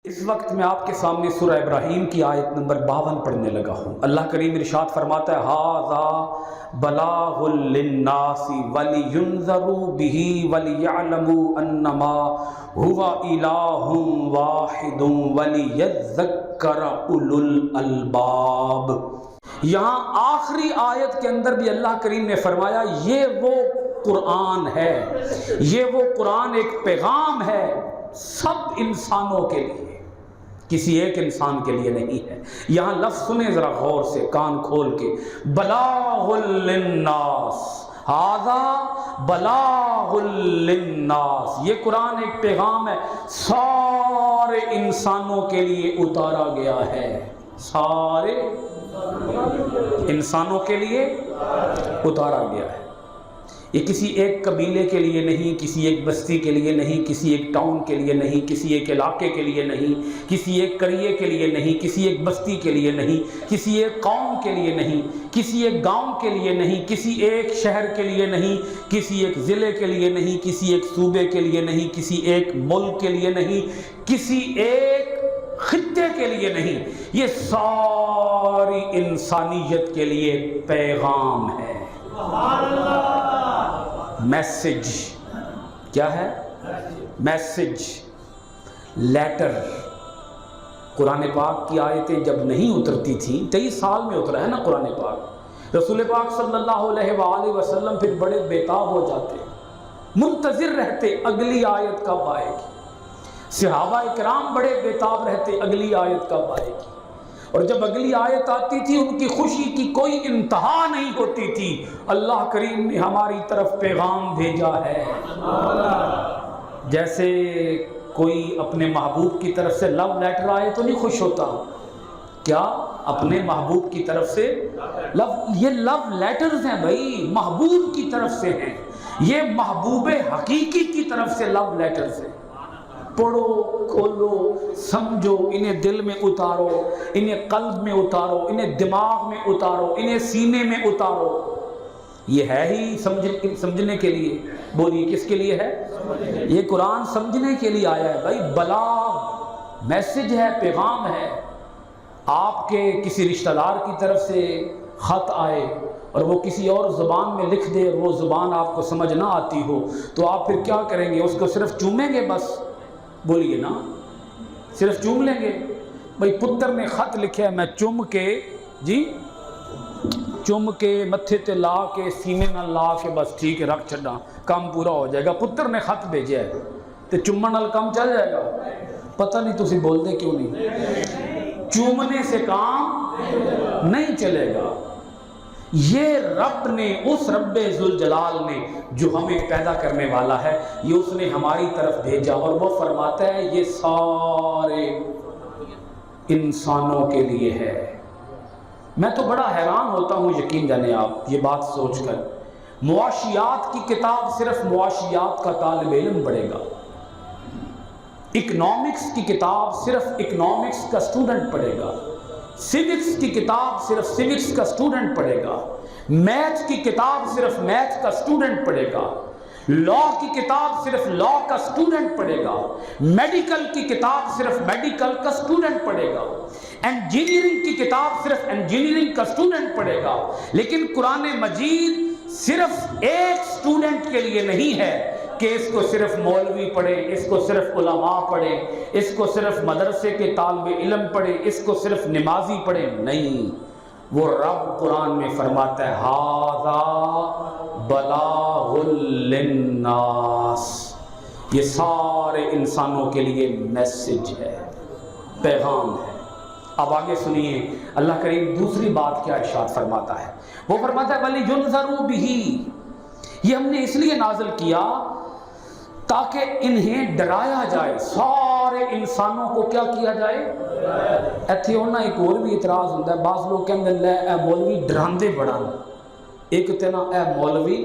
اس وقت میں آپ کے سامنے سورہ ابراہیم کی آیت نمبر 52 پڑھنے لگا ہوں۔ اللہ کریم ارشاد فرماتا ہے ھذا بلاغ للناس ولینذروا به وليعلموا انما هو الہ واحد وليذکر اولو الالباب۔ یہاں آخری آیت کے اندر بھی اللہ کریم نے فرمایا یہ وہ قرآن ہے، یہ وہ قرآن ایک پیغام ہے سب انسانوں کے لیے، کسی ایک انسان کے لیے نہیں ہے۔ یہاں لفظ سنیں ذرا غور سے، کان کھول کے، بلاغ للناس، ھذا بلاغ للناس، یہ قرآن ایک پیغام ہے سارے انسانوں کے لیے اتارا گیا ہے، سارے انسانوں کے لیے اتارا گیا ہے۔ یہ کسی ایک قبیلے کے لیے نہیں، کسی ایک بستی کے لیے نہیں، کسی ایک ٹاؤن کے لیے نہیں، کسی ایک علاقے کے لیے نہیں، کسی ایک قریے کے لیے نہیں، کسی ایک بستی کے لیے نہیں، کسی ایک قوم کے لیے نہیں، کسی ایک گاؤں کے لیے نہیں، کسی ایک شہر کے لیے نہیں، کسی ایک ضلع کے لیے نہیں، کسی ایک صوبے کے لیے نہیں، کسی ایک ملک کے لیے نہیں، کسی ایک خطے کے لیے نہیں، یہ ساری انسانیت کے لیے پیغام ہے۔ میسج کیا ہے؟ Message, letter. قرآن پاک کی آیتیں جب نہیں اترتی تھیں، 23 سال میں اترا ہے نا قرآن پاک، رسول پاک صلی اللہ علیہ وآلہ وسلم پھر بڑے بیتاب ہو جاتے، منتظر رہتے اگلی آیت کب آئے گی، صحابہ اکرام بڑے بیتاب رہتے اگلی آیت کب آئے گی، اور جب اگلی آیت آتی تھی ان کی خوشی کی کوئی انتہا نہیں ہوتی تھی۔ اللہ کریم نے ہماری طرف پیغام بھیجا ہے، جیسے کوئی اپنے محبوب کی طرف سے لو لیٹر آئے تو نہیں خوش ہوتا، کیا اپنے محبوب کی طرف سے یہ لو لیٹرز ہیں بھائی، محبوب کی طرف سے ہیں، یہ محبوب حقیقی کی طرف سے لو لیٹرز ہیں۔ پڑھو، کھولو، سمجھو، انہیں دل میں اتارو، انہیں قلب میں اتارو، انہیں دماغ میں اتارو، انہیں سینے میں اتارو۔ یہ ہے ہی سمجھنے کے لیے، بولیے کس کے لیے ہے؟ یہ قرآن سمجھنے کے لیے آیا ہے بھائی، بلاغ، میسج ہے، پیغام ہے۔ آپ کے کسی رشتہ دار کی طرف سے خط آئے اور وہ کسی اور زبان میں لکھ دے اور وہ زبان آپ کو سمجھ نہ آتی ہو تو آپ پھر کیا کریں گے؟ اس کو صرف چومیں گے بس؟ بولیے نا، صرف چوم لیں گے؟ بھئی پتر نے خط لکھے میں چوم کے، جی چوم کے متھے تے لا کے سینے نہ لا کے بس ٹھیک ہے رکھ چھڑا، کام پورا ہو جائے گا۔ پتر نے خط بھیجا ہے تے چومن نال کام چل جائے گا؟ پتہ نہیں تسی بول دے کیوں نہیں، چومنے سے کام نہیں چلے گا۔ یہ رب نے، اس رب ذوالجلال نے جو ہمیں پیدا کرنے والا ہے، یہ اس نے ہماری طرف بھیجا، اور وہ فرماتا ہے یہ سارے انسانوں کے لیے ہے۔ میں تو بڑا حیران ہوتا ہوں، یقین جانے آپ یہ بات سوچ کر، معاشیات کی کتاب صرف معاشیات کا طالب علم پڑھے گا، اکنامکس کی کتاب صرف اکنامکس کا اسٹوڈنٹ پڑھے گا، سیوکس کی کتاب صرف سیوکس کا اسٹوڈنٹ پڑھے گا، میتھ کی کتاب صرف میتھ کا اسٹوڈنٹ پڑھے گا، لا کی کتاب صرف لا کا اسٹوڈنٹ پڑھے گا، میڈیکل کی کتاب صرف میڈیکل کا اسٹوڈنٹ پڑھے گا، انجینئرنگ کی کتاب صرف انجینئرنگ کا اسٹوڈنٹ پڑھے گا۔ لیکن قرآن مجید صرف ایک اسٹوڈنٹ کے لیے نہیں ہے کہ اس کو صرف مولوی پڑھے، اس کو صرف علماء پڑھے، اس کو صرف مدرسے کے طالب علم پڑھے، اس کو صرف نمازی پڑھے، نہیں، وہ رب قرآن میں فرماتا ہے ھذا بلاغ للناس، یہ سارے انسانوں کے لیے میسج ہے، پیغام ہے۔ اب آگے سنیے اللہ کریم دوسری بات کیا ارشاد فرماتا ہے، وہ فرماتا ہے وَلِيُنذَرُوا بِهِ، یہ ہم نے اس لیے نازل کیا تاکہ انہیں ڈرایا جائے، سارے انسانوں کو کیا کیا جائے؟ ایتھے ہونا ایک اور بھی اعتراض ہوتا ہے، بعض لوگ کہتے ہیں اے مولوی ڈراندے بڑا، ایک کہتے ہیں اے مولوی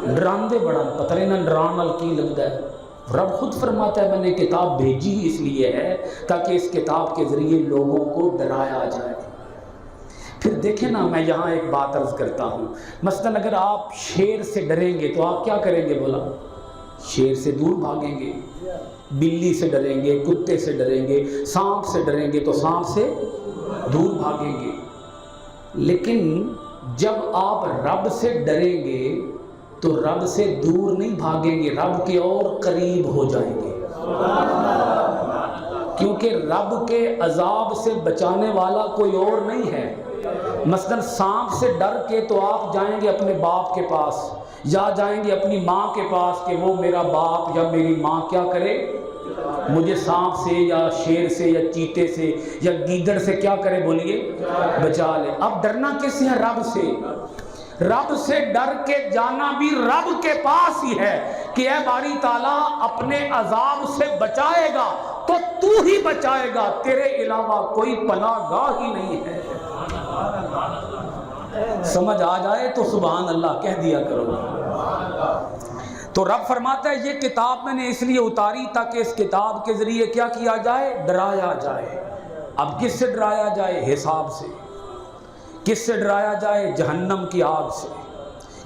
ڈراندے بڑا، پتہ نہیں نہ ڈران نال کی لگتا ہے۔ رب خود فرماتا ہے میں نے کتاب بھیجی اس لیے ہے تاکہ اس کتاب کے ذریعے لوگوں کو ڈرایا جائے۔ پھر دیکھیں نا، میں یہاں ایک بات عرض کرتا ہوں، مثلا اگر آپ شیر سے ڈریں گے تو آپ کیا کریں گے؟ بولا شیر سے دور بھاگیں گے، بلی سے ڈریں گے، کتے سے ڈریں گے، سانپ سے ڈریں گے تو سانپ سے دور بھاگیں گے، لیکن جب آپ رب سے ڈریں گے تو رب سے دور نہیں بھاگیں گے، رب کے اور قریب ہو جائیں گے، کیونکہ رب کے عذاب سے بچانے والا کوئی اور نہیں ہے۔ مثلا سانپ سے ڈر کے تو آپ جائیں گے اپنے باپ کے پاس یا جائیں گے اپنی ماں کے پاس کہ وہ میرا باپ یا میری ماں کیا کرے، مجھے سانپ سے یا شیر سے یا چیتے سے یا گیدڑ سے کیا کرے، بولیے، بچا لے۔ اب ڈرنا کس سے ہے؟ رب سے۔ رب سے ڈر کے جانا بھی رب کے پاس ہی ہے کہ اے باری تعالیٰ اپنے عذاب سے بچائے گا تو تو ہی بچائے گا، تیرے علاوہ کوئی پناہ گاہ ہی نہیں ہے۔ سمجھ آ جائے تو سبحان اللہ کہہ دیا کرو۔ تو رب فرماتا ہے یہ کتاب میں نے اس لیے اتاری تاکہ اس کتاب کے ذریعے کیا کیا جائے، ڈرایا جائے۔ اب کس سے ڈرایا جائے؟ حساب سے۔ کس سے ڈرایا جائے؟ جہنم کی آگ سے۔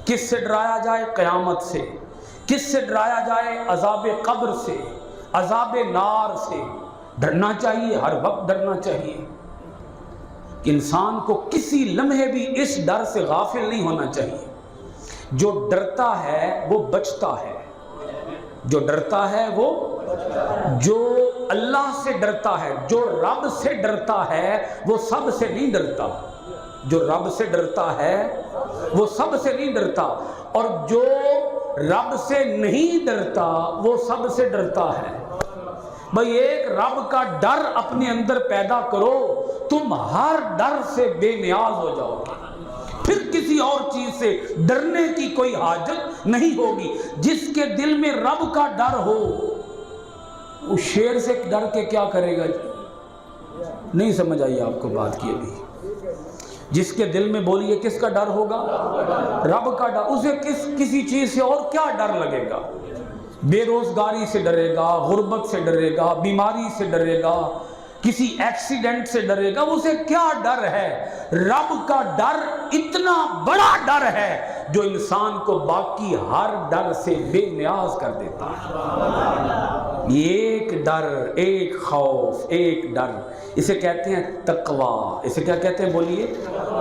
کس سے ڈرایا جائے؟ قیامت سے۔ کس سے ڈرایا جائے؟ عذاب قبر سے، عذاب نار سے۔ ڈرنا چاہیے، ہر وقت ڈرنا چاہیے۔ انسان کو کسی لمحے بھی اس ڈر سے غافل نہیں ہونا چاہیے۔ جو ڈرتا ہے وہ بچتا ہے، جو ڈرتا ہے وہ، جو اللہ سے ڈرتا ہے، جو رب سے ڈرتا ہے وہ سب سے نہیں ڈرتا، جو رب سے ڈرتا ہے وہ سب سے نہیں ڈرتا، اور جو رب سے نہیں ڈرتا وہ سب سے ڈرتا ہے۔ بھئی ایک رب کا ڈر اپنے اندر پیدا کرو، تم ہر ڈر سے بے نیاز ہو جاؤ گے، پھر کسی اور چیز سے ڈرنے کی کوئی حاجت نہیں ہوگی۔ جس کے دل میں رب کا ڈر ہو وہ شیر سے ڈر کے کیا کرے گا؟ نہیں سمجھ آئی آپ کو بات کی ابھی؟ جس کے دل میں، بولیے، کس کا ڈر ہوگا؟ رب کا ڈر، اسے کسی چیز سے اور کیا ڈر لگے گا؟ بے روزگاری سے ڈرے گا، غربت سے ڈرے گا، بیماری سے ڈرے گا، کسی ایکسیڈنٹ سے ڈرے گا، اسے کیا ڈر ہے؟ رب کا ڈر اتنا بڑا ڈر ہے جو انسان کو باقی ہر ڈر سے بے نیاز کر دیتا ہے۔ ایک ڈر، ایک خوف، ایک ڈر، اسے کہتے ہیں تقوی۔ اسے کیا کہتے ہیں؟ بولیے،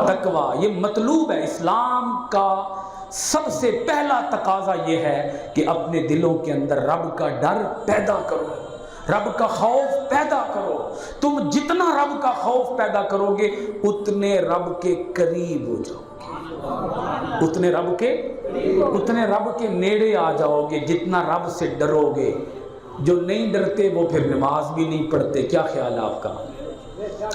تقوی۔ یہ مطلوب ہے۔ اسلام کا سب سے پہلا تقاضا یہ ہے کہ اپنے دلوں کے اندر رب کا ڈر پیدا کرو، رب کا خوف پیدا کرو۔ تم جتنا رب کا خوف پیدا کرو گے اتنے رب کے قریب ہو جاؤ گے، اتنے رب کے نیڑے آ جاؤ گے جتنا رب سے ڈرو گے۔ جو نہیں ڈرتے وہ پھر نماز بھی نہیں پڑھتے۔ کیا خیال ہے آپ کا؟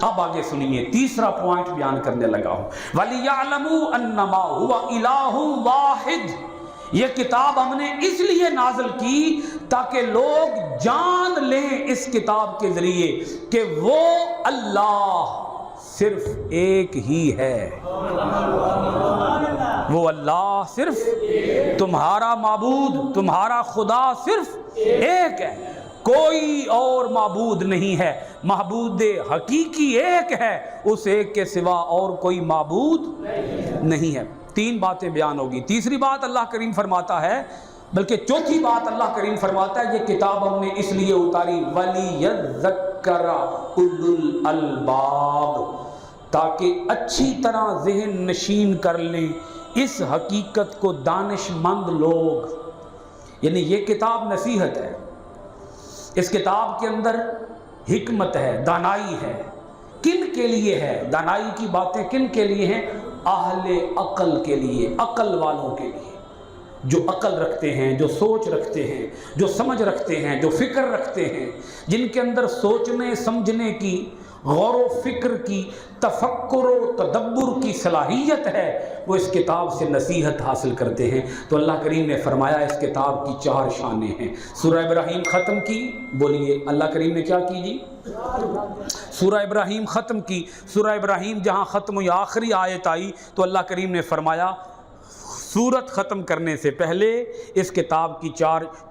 اب آگے سنیے، تیسرا پوائنٹ بیان کرنے لگا ہوں۔ وَلِيَعْلَمُوا أَنَّمَا هُوَ إِلَٰهٌ وَاحِدٌ، یہ کتاب ہم نے اس لیے نازل کی تاکہ لوگ جان لیں اس کتاب کے ذریعے کہ وہ اللہ صرف ایک ہی ہے، وہ اللہ صرف تمہارا معبود، تمہارا خدا صرف ایک ہے، کوئی اور معبود نہیں ہے، معبود حقیقی ایک ہے، اس ایک کے سوا اور کوئی معبود نہیں ہے۔ تین باتیں بیان ہوگی۔ تیسری بات اللہ کریم فرماتا ہے، بلکہ چوتھی بات اللہ کریم فرماتا ہے، یہ کتاب ہم نے اس لیے اتاری وَلِيَذَّكَّرَ أُولُو الْأَلْبَابِ، تاکہ اچھی طرح ذہن نشین کر لیں اس حقیقت کو دانش مند لوگ۔ یعنی یہ کتاب نصیحت ہے، اس کتاب کے اندر حکمت ہے، دانائی ہے۔ کن کے لیے ہے دانائی کی باتیں؟ کن کے لیے ہیں؟ اہل عقل کے لیے، عقل والوں کے لیے، جو عقل رکھتے ہیں، جو سوچ رکھتے ہیں، جو سمجھ رکھتے ہیں، جو فکر رکھتے ہیں، جن کے اندر سوچنے سمجھنے کی، غور و فکر کی، تفکر و تدبر کی صلاحیت ہے، وہ اس کتاب سے نصیحت حاصل کرتے ہیں۔ تو اللہ کریم نے فرمایا اس کتاب کی 4 شانیں ہیں۔ سورہ ابراہیم ختم کی، بولیے اللہ کریم نے کیا کی جی؟ سورہ ابراہیم ختم کی۔ سورہ ابراہیم جہاں ختم ہوئی، آخری آیت آئی تو اللہ کریم نے فرمایا سورت ختم کرنے سے پہلے اس کتاب کی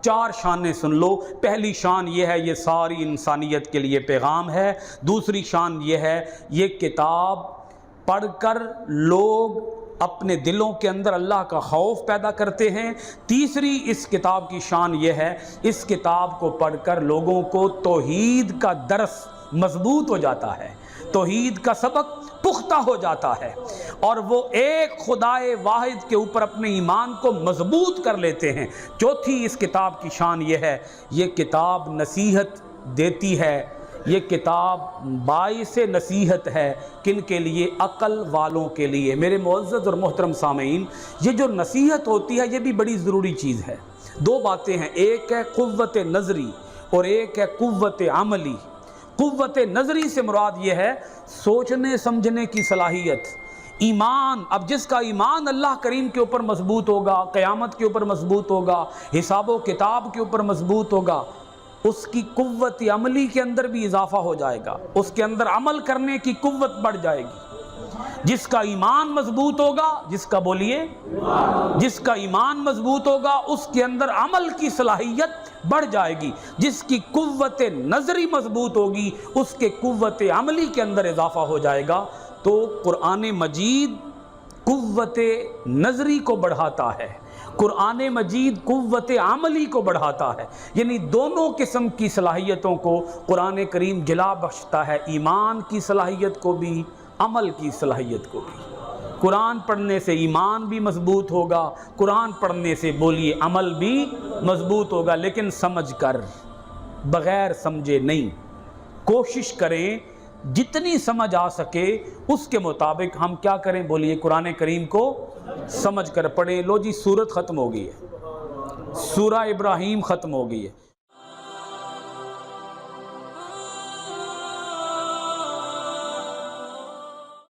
چار شانیں سن لو۔ پہلی شان یہ ہے، یہ ساری انسانیت کے لیے پیغام ہے۔ دوسری شان یہ ہے، یہ کتاب پڑھ کر لوگ اپنے دلوں کے اندر اللہ کا خوف پیدا کرتے ہیں۔ تیسری اس کتاب کی شان یہ ہے، اس کتاب کو پڑھ کر لوگوں کو توحید کا درس مضبوط ہو جاتا ہے، توحید کا سبق پختہ ہو جاتا ہے، اور وہ ایک خدائے واحد کے اوپر اپنے ایمان کو مضبوط کر لیتے ہیں۔ چوتھی اس کتاب کی شان یہ ہے، یہ کتاب نصیحت دیتی ہے، یہ کتاب باعث نصیحت ہے، کن کے لیے؟ عقل والوں کے لیے۔ میرے معزز اور محترم سامعین، یہ جو نصیحت ہوتی ہے یہ بھی بڑی ضروری چیز ہے۔ دو باتیں ہیں، ایک ہے قوت نظری اور ایک ہے قوت عملی۔ قوت نظری سے مراد یہ ہے سوچنے سمجھنے کی صلاحیت، ایمان۔ اب جس کا ایمان اللہ کریم کے اوپر مضبوط ہوگا، قیامت کے اوپر مضبوط ہوگا، حساب و کتاب کے اوپر مضبوط ہوگا، اس کی قوت عملی کے اندر بھی اضافہ ہو جائے گا، اس کے اندر عمل کرنے کی قوت بڑھ جائے گی۔ جس کا ایمان مضبوط ہوگا، جس کا بولیے، جس کا ایمان مضبوط ہوگا اس کے اندر عمل کی صلاحیت بڑھ جائے گی۔ جس کی قوت نظری مضبوط ہوگی اس کے قوت عملی کے اندر اضافہ ہو جائے گا۔ تو قرآن مجید قوت نظری کو بڑھاتا ہے، قرآن مجید قوت عملی کو بڑھاتا ہے، یعنی دونوں قسم کی صلاحیتوں کو قرآن کریم جلا بخشتا ہے، ایمان کی صلاحیت کو بھی، عمل کی صلاحیت کو بھی۔ قرآن پڑھنے سے ایمان بھی مضبوط ہوگا، قرآن پڑھنے سے بولیے عمل بھی مضبوط ہوگا، لیکن سمجھ کر، بغیر سمجھے نہیں۔ کوشش کریں جتنی سمجھ آ سکے اس کے مطابق ہم کیا کریں؟ بولیے قرآن کریم کو سمجھ کر پڑھیں۔ لو جی، سورت ختم ہو گئی ہے، سورہ ابراہیم ختم ہو گئی ہے۔